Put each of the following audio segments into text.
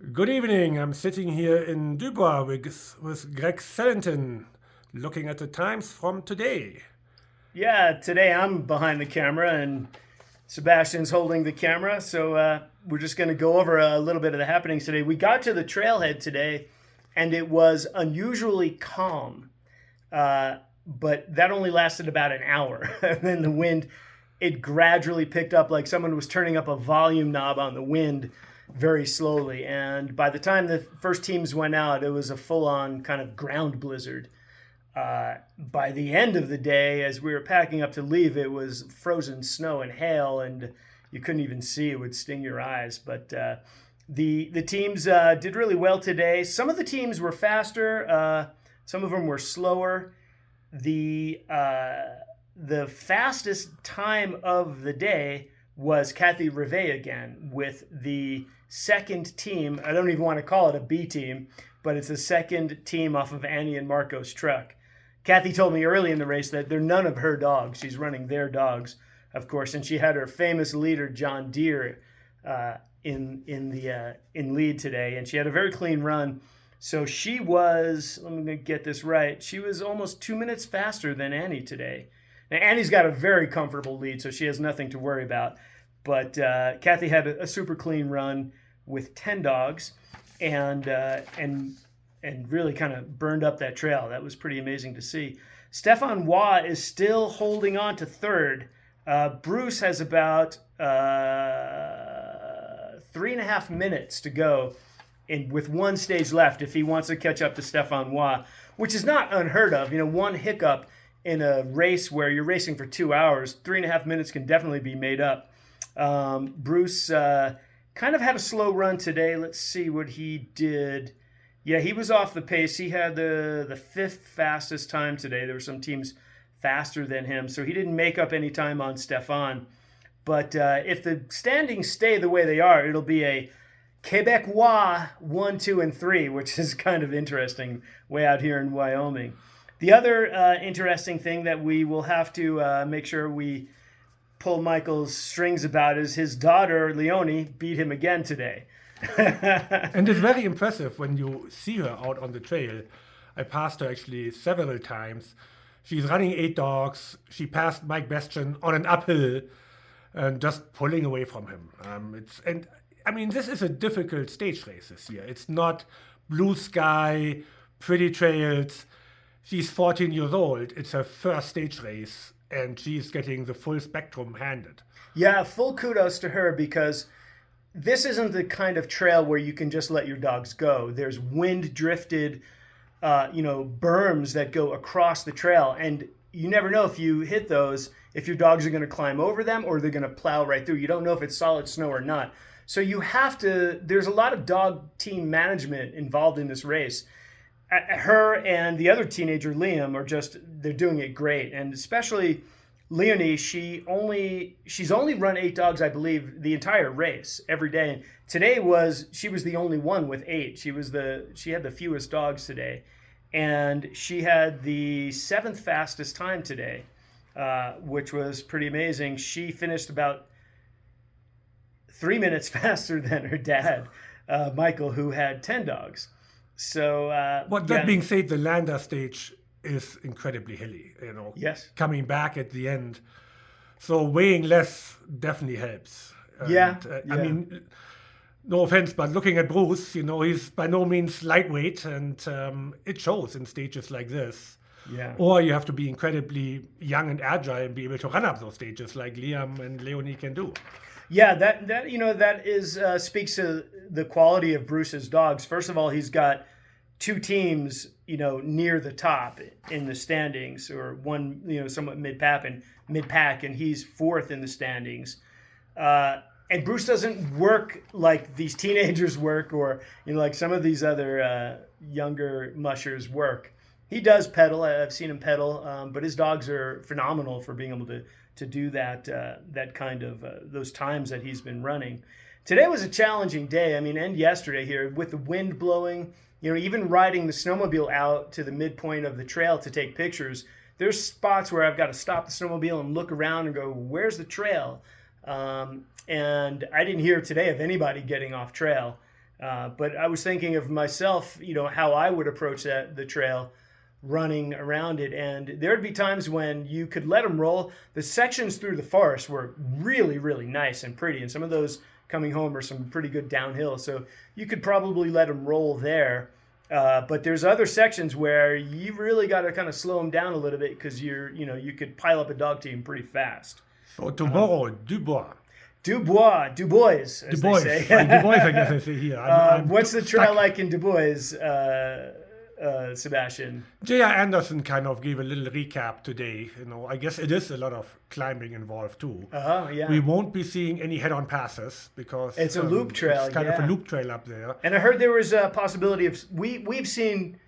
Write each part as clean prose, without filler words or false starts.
Good evening. I'm sitting here in Dubois with Greg Sellington, looking at the times from today. Yeah, today I'm behind the camera and Sebastian's holding the camera. So we're just going to go over a little bit of the happenings today. We got to the trailhead today and it was unusually calm, but that only lasted about an hour. And then the wind, it gradually picked up like someone was turning up a volume knob on the wind very slowly. And by the time the first teams went out, it was a full on kind of ground blizzard. By the end of the day, as we were packing up to leave, it was frozen snow and hail, and you couldn't even see. It would sting your eyes. But the teams did really well today. Some of the teams were faster. Some of them were slower. The fastest time of the day was Kathy Rivet again with the second team. I don't even want to call it a B team, but it's the second team off of Annie and Marco's truck. Kathy told me early in the race that they're none of her dogs. She's running their dogs, of course, and she had her famous leader John Deere in lead today, and she had a very clean run. So she was, let me get this right, she was almost 2 minutes faster than Annie today. Now Annie's got a very comfortable lead, so she has nothing to worry about. But Kathy had a super clean run with 10 dogs, and really kind of burned up that trail. That was pretty amazing to see. Stefan Waugh is still holding on to third. Bruce has about 3.5 minutes to go, with one stage left if he wants to catch up to Stefan Waugh, which is not unheard of. One hiccup in a race where you're racing for 2 hours, 3.5 minutes can definitely be made up. Bruce kind of had a slow run today. Let's see what he did. Yeah, he was off the pace. He had the fifth fastest time today. There were some teams faster than him, so he didn't make up any time on Stefan. But if the standings stay the way they are, it'll be a Quebecois 1, 2, and 3, which is kind of interesting way out here in Wyoming. The other interesting thing that we will have to make sure we pull Michael's strings about is his daughter, Leonie, beat him again today. And it's very impressive when you see her out on the trail. I passed her actually several times. She's running 8 dogs. She passed Mike Bastian on an uphill and just pulling away from him. This is a difficult stage race this year. It's not blue sky, pretty trails. She's 14 years old. It's her first stage race, and she's getting the full spectrum handed. Yeah, full kudos to her, because this isn't the kind of trail where you can just let your dogs go. There's wind drifted, berms that go across the trail, and you never know if you hit those, if your dogs are going to climb over them or they're going to plow right through. You don't know if it's solid snow or not. So there's a lot of dog team management involved in this race. Her and the other teenager, Liam, they're doing it great. And especially Leonie, she's only run 8 dogs, I believe, the entire race every day. And today she was the only one with 8. She had the fewest dogs today, and she had the seventh fastest time today, which was pretty amazing. She finished about 3 minutes faster than her dad, Michael, who had 10 dogs. So, But that being said, the Lander stage is incredibly hilly, yes, coming back at the end. So weighing less definitely helps. yeah, No offense, but looking at Bruce, he's by no means lightweight, and it shows in stages like this. yeah. Or you have to be incredibly young and agile and be able to run up those stages like Liam and Leonie can do. Yeah, that is speaks to the quality of Bruce's dogs. First of all, he's got two teams, near the top in the standings, or one, somewhat mid-pack, and he's fourth in the standings. And Bruce doesn't work like these teenagers work, or like some of these other younger mushers work. He does pedal. I've seen him pedal, but his dogs are phenomenal for being able to do that kind of those times that he's been running. Today was a challenging day. And yesterday here with the wind blowing, even riding the snowmobile out to the midpoint of the trail to take pictures. There's spots where I've got to stop the snowmobile and look around and go, "Where's the trail?" And I didn't hear today of anybody getting off trail. But I was thinking of myself, how I would approach the trail, running around it. And there'd be times when you could let them roll. The sections through the forest were really, really nice and pretty. And some of those coming home are some pretty good downhill. So you could probably let them roll there. But there's other sections where you really got to kind of slow them down a little bit because you could pile up a dog team pretty fast. So tomorrow, Dubois. Dubois, as they say. Dubois, I guess I say here. I'm what's the trail like in Dubois, Sebastian? J.R. Anderson kind of gave a little recap today. I guess it is a lot of climbing involved too. Yeah. We won't be seeing any head-on passes because it's a loop trail. It's kind of a loop trail up there. And I heard there was a possibility of we've seen,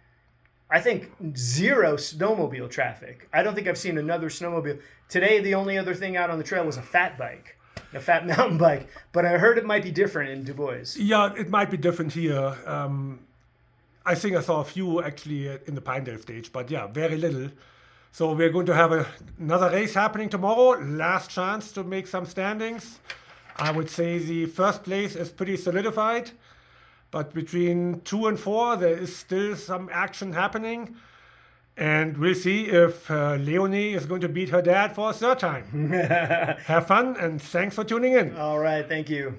I think, zero snowmobile traffic. I don't think I've seen another snowmobile today. The only other thing out on the trail was a fat bike. A fat mountain bike, but I heard it might be different in Dubois. Yeah, it might be different here. I think I saw a few actually in the Pinedale stage, but yeah, very little. So we're going to have another race happening tomorrow. Last chance to make some standings. I would say the first place is pretty solidified, but between 2 and 4, there is still some action happening. And we'll see if Leonie is going to beat her dad for a third time. Have fun, and thanks for tuning in. All right, thank you.